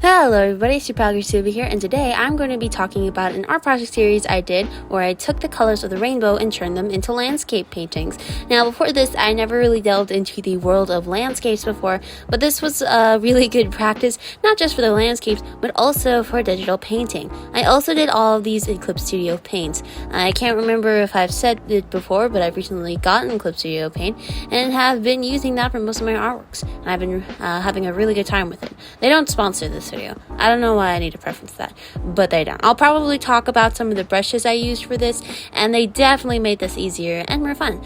Hello everybody, SuperAlgorithm here, and today I'm going to be talking about an art project series I did where I took the colors of the rainbow and turned them into landscape paintings. Now before this, I never really delved into the world of landscapes before, but this was a really good practice, not just for the landscapes, but also for digital painting. I also did all of these in Clip Studio Paint. I can't remember if I've said it before, but I've recently gotten Clip Studio Paint and have been using that for most of my artworks. And I've been having a really good time with it. They don't sponsor this video. I don't know why I need to preference that, but they don't. I'll probably talk about some of the brushes I used for this, and they definitely made this easier and more fun.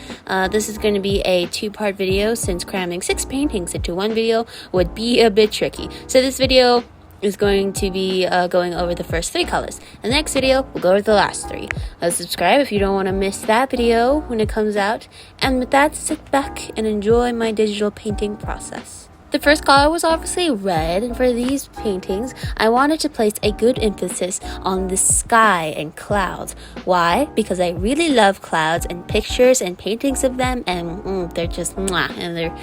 This is going to be a two-part video since cramming 6 paintings into one video would be a bit tricky. So this video is going to be going over the first 3 colors. And the next video will go over the last 3. Subscribe if you don't want to miss that video when it comes out. And with that, sit back and enjoy my digital painting process. The first color was obviously red, and for these paintings, I wanted to place a good emphasis on the sky and clouds. Why? Because I really love clouds and pictures and paintings of them, and they're just mwah, and they're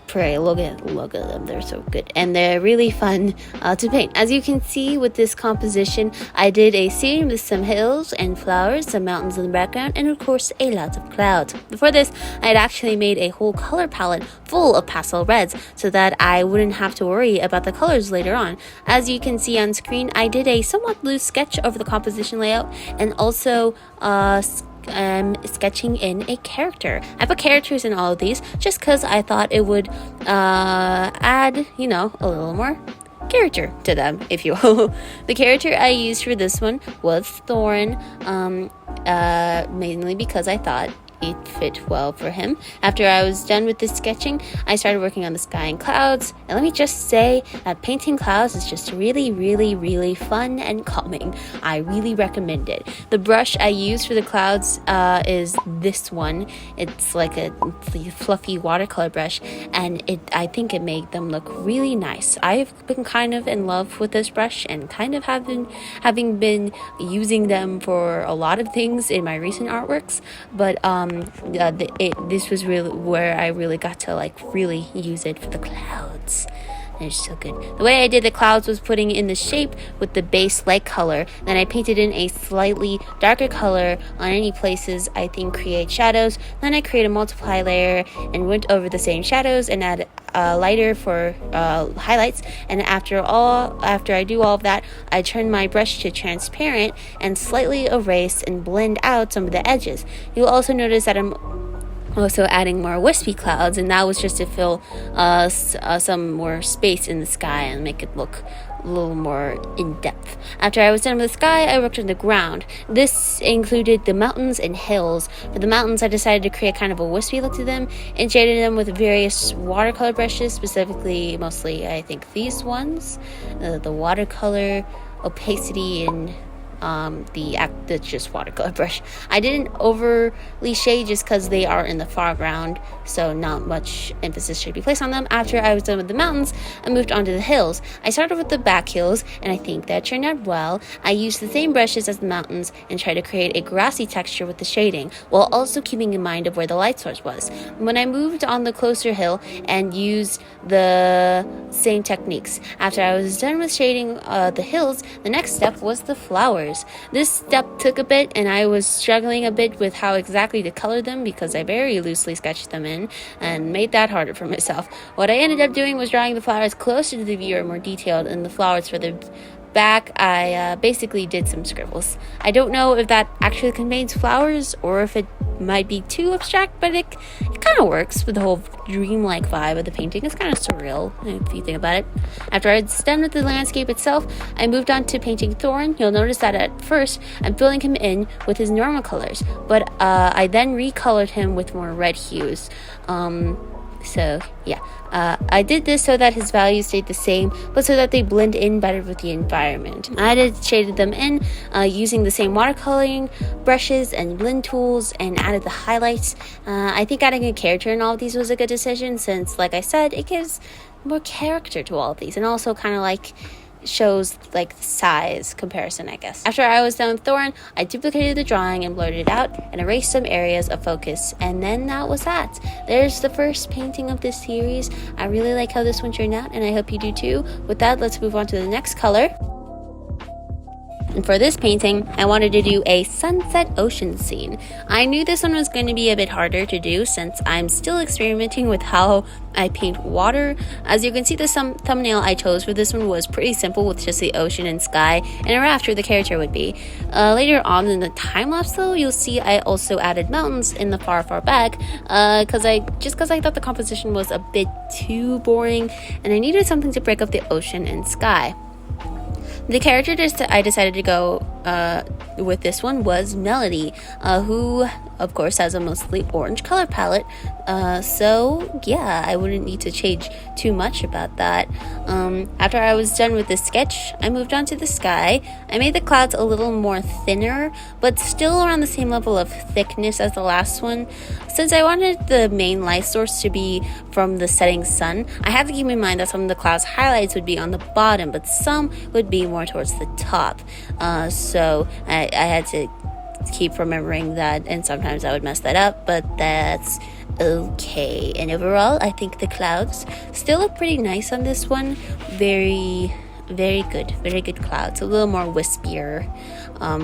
pray look at them, they're so good and they're really fun to paint. As you can see with this composition, I did a scene with some hills and flowers, some mountains in the background, and of course a lot of clouds. Before this, I had actually made a whole color palette full of pastel reds so that I wouldn't have to worry about the colors later on. As you can see on screen, I did a somewhat loose sketch over the composition layout and also sketching in a character. I put characters in all of these just because I thought it would add, a little more character to them, if you will. The character I used for this one was Thorn, mainly because I thought it fit well for him. After I was done with this sketching, I started working on the sky and clouds, and let me just say that painting clouds is just really, really, really fun and calming. I really recommend it. The brush I used for the clouds is this one. It's like a fluffy watercolor brush, and I think it made them look really nice. I've been kind of in love with this brush and kind of having been using them for a lot of things in my recent artworks, but this was really where I really got to really use it for the clouds. And it's so good. The way I did the clouds was putting in the shape with the base light color. Then I painted in a slightly darker color on any places I think create shadows. Then I created a multiply layer and went over the same shadows and add lighter for highlights. And after I do all of that, I turn my brush to transparent and slightly erase and blend out some of the edges. You'll also notice that I'm also adding more wispy clouds, and that was just to fill some more space in the sky and make it look a little more in depth. After I was done with the sky, I worked on the ground. This included the mountains and hills. For the mountains, I decided to create kind of a wispy look to them and shaded them with various watercolor brushes, specifically mostly I think these ones, the watercolor opacity and the just watercolor brush. I didn't overly shade just because they are in the foreground, so not much emphasis should be placed on them. After I was done with the mountains, I moved on to the hills. I started with the back hills, and I think that turned out well. I used the same brushes as the mountains and tried to create a grassy texture with the shading, while also keeping in mind of where the light source was. When I moved on the closer hill and used the same techniques. After I was done with shading the hills, the next step was the flowers. This step took a bit, and I was struggling a bit with how exactly to color them because I very loosely sketched them in and made that harder for myself. What I ended up doing was drawing the flowers closer to the viewer, more detailed, and the flowers for the back, I basically did some scribbles. I don't know if that actually contains flowers or if it might be too abstract, but it kind of works with the whole dreamlike vibe of the painting. It's kind of surreal if you think about it. After I was done with the landscape itself, I moved on to painting Thorn. You'll notice that at first I'm filling him in with his normal colors, but I then recolored him with more red hues. So yeah, I did this so that his values stayed the same, but so that they blend in better with the environment. I shaded them in using the same watercoloring brushes and blend tools and added the highlights. I think adding a character in all of these was a good decision since, like I said, it gives more character to all of these, and also kind of shows like the size comparison, I guess. After I was done with Thorn, I duplicated the drawing and blurred it out and erased some areas of focus, and then that was that. There's the first painting of this series. I really like how this one turned out, and I hope you do too. With that, let's move on to the next color. And for this painting, I wanted to do a sunset ocean scene. I knew this one was going to be a bit harder to do since I'm still experimenting with how I paint water. As you can see, the thumbnail I chose for this one was pretty simple with just the ocean and sky and a raft where the character would be. Later on in the time lapse though, you'll see I also added mountains in the far back because I thought the composition was a bit too boring and I needed something to break up the ocean and sky. The character I decided to go with this one was Melody, who of course has a mostly orange color palette, so yeah, I wouldn't need to change too much about that. After I was done with the sketch, I moved on to the sky. I made the clouds a little more thinner, but still around the same level of thickness as the last one. Since I wanted the main light source to be from the setting sun, I had to keep in mind that some of the clouds highlights would be on the bottom, but some would be more towards the top. So I had to keep remembering that, and sometimes I would mess that up, but that's okay. And overall, I think the clouds still look pretty nice on this one. Very good clouds. A little more wispier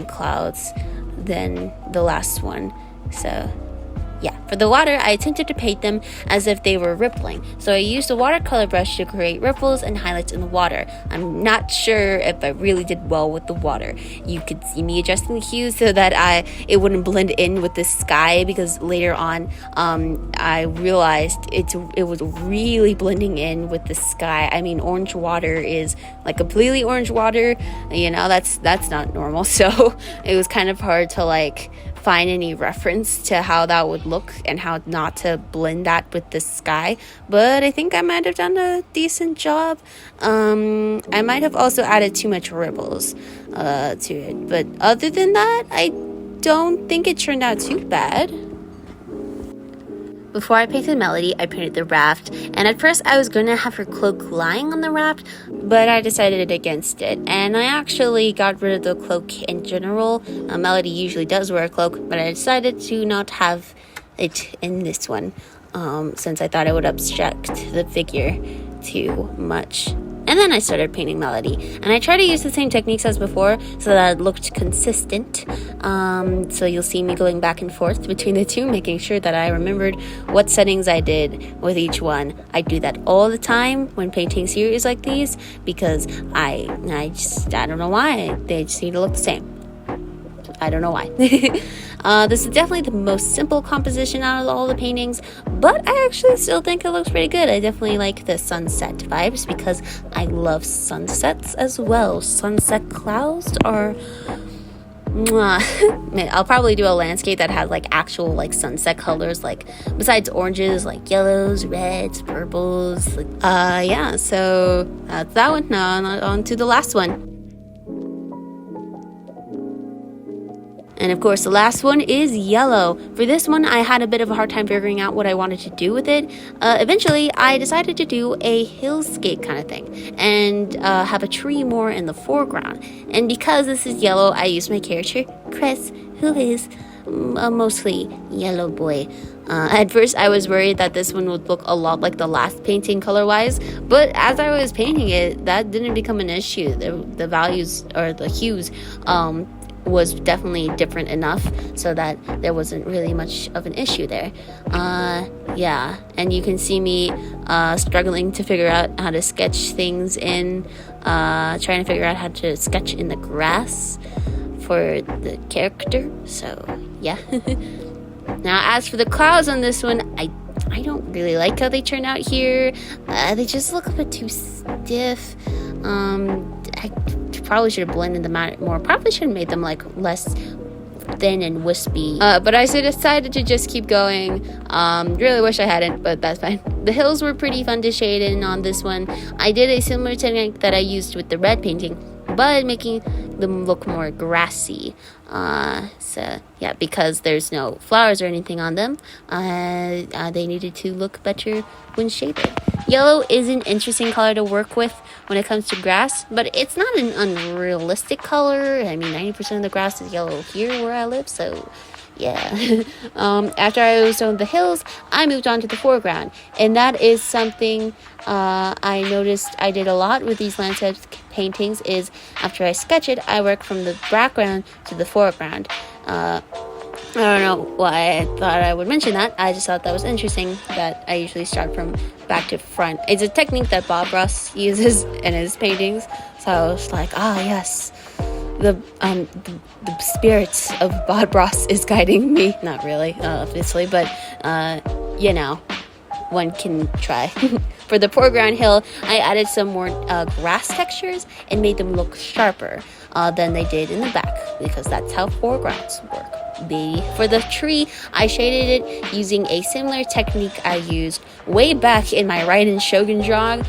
clouds than the last one. So yeah, for the water, I attempted to paint them as if they were rippling. So I used a watercolor brush to create ripples and highlights in the water. I'm not sure if I really did well with the water. You could see me adjusting the hues so that it wouldn't blend in with the sky, because later on, I realized it was really blending in with the sky. I mean, orange water is like completely orange water. You know, that's not normal. So it was kind of hard to like find any reference to how that would look and how not to blend that with the sky, but I think I might have done a decent job. I might have also added too much ripples to it, but other than that, I don't think it turned out too bad. Before I painted Melody, I painted the raft, and at first I was going to have her cloak lying on the raft, but I decided against it, and I actually got rid of the cloak in general. Melody usually does wear a cloak, but I decided to not have it in this one, since I thought it would obstruct the figure too much. And then I started painting Melody, and I tried to use the same techniques as before so that it looked consistent. So you'll see me going back and forth between the two, making sure that I remembered what settings I did with each one. I do that all the time when painting series like these, because I don't know why, they just need to look the same. I don't know why. This is definitely the most simple composition out of all the paintings, but I actually still think it looks pretty good. I definitely like the sunset vibes because I love sunsets as well. Sunset clouds are mwah. I'll probably do a landscape that has like actual like sunset colors, like besides oranges, like yellows, reds, purples. Yeah, so that's that one. Now on to the last one. And of course, the last one is yellow. For this one, I had a bit of a hard time figuring out what I wanted to do with it. Eventually, I decided to do a hillscape kind of thing and have a tree more in the foreground. And because this is yellow, I used my character, Chris, who is a mostly yellow boy. At first, I was worried that this one would look a lot like the last painting color-wise, but as I was painting it, that didn't become an issue. The values or the hues was definitely different enough so that there wasn't really much of an issue there. Yeah, and you can see me struggling to figure out how to sketch things in, trying to figure out how to sketch in the grass for the character, so yeah. Now, as for the clouds on this one, I don't really like how they turn out here. They just look a bit too stiff. I probably should have blended them out more. Probably should have made them like less thin and wispy. But I decided to just keep going. Really wish I hadn't, but that's fine. The hills were pretty fun to shade in on this one. I did a similar technique that I used with the red painting, but making them look more grassy. So yeah, because there's no flowers or anything on them, they needed to look better when shaded. Yellow is an interesting color to work with when it comes to grass, but it's not an unrealistic color. I mean, 90% of the grass is yellow here where I live, so yeah. After I was on the hills, I moved on to the foreground, and that is something I noticed I did a lot with these landscape paintings. Is after I sketch it, I work from the background to the foreground. I don't know why I thought I would mention that. I just thought that was interesting that I usually start from back to front. It's a technique that Bob Ross uses in his paintings. So I was like, yes, the spirits of Bob Ross is guiding me. Not really, obviously, but one can try. For the foreground hill, I added some more grass textures and made them look sharper than they did in the back, because that's how foregrounds work. For the tree, I shaded it using a similar technique I used way back in my Raiden Shogun drawing,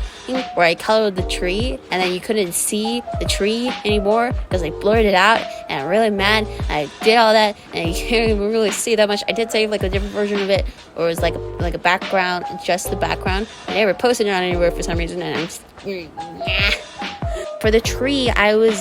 where I colored the tree and then you couldn't see the tree anymore because I blurred it out, and I'm really mad. I did all that and you can't even really see that much. I did save like a different version of it, or it was like a background, just the background. I never posted it on anywhere for some reason, and I'm just, For the tree, I was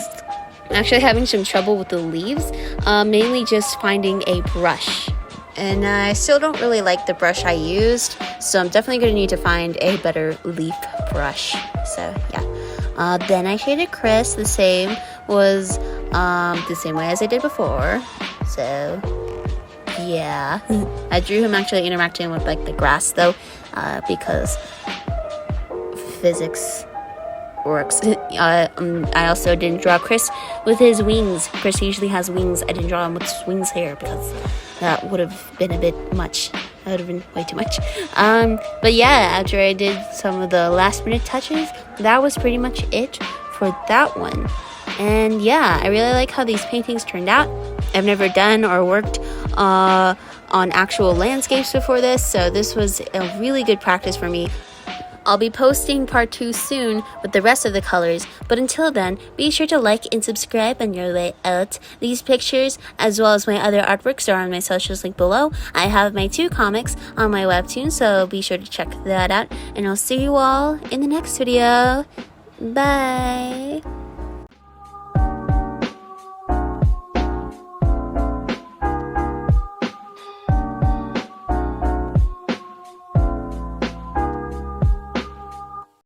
actually having some trouble with the leaves, mainly just finding a brush, and I still don't really like the brush I used, so I'm definitely going to need to find a better leaf brush. So yeah, then I shaded Chris the same way as I did before. So yeah, I drew him actually interacting with like the grass though, because physics works. I also didn't draw Chris with his wings. Chris usually has wings. I didn't draw him with his wings here because that would have been a bit much. That would have been way too much. But yeah, after I did some of the last minute touches, that was pretty much it for that one. And yeah, I really like how these paintings turned out. I've never done or worked on actual landscapes before this, so this was a really good practice for me. I'll be posting part 2 soon with the rest of the colors, but until then, be sure to like and subscribe on your way out. These pictures, as well as my other artworks, are on my socials link below. I have my 2 comics on my Webtoon, so be sure to check that out, and I'll see you all in the next video. Bye!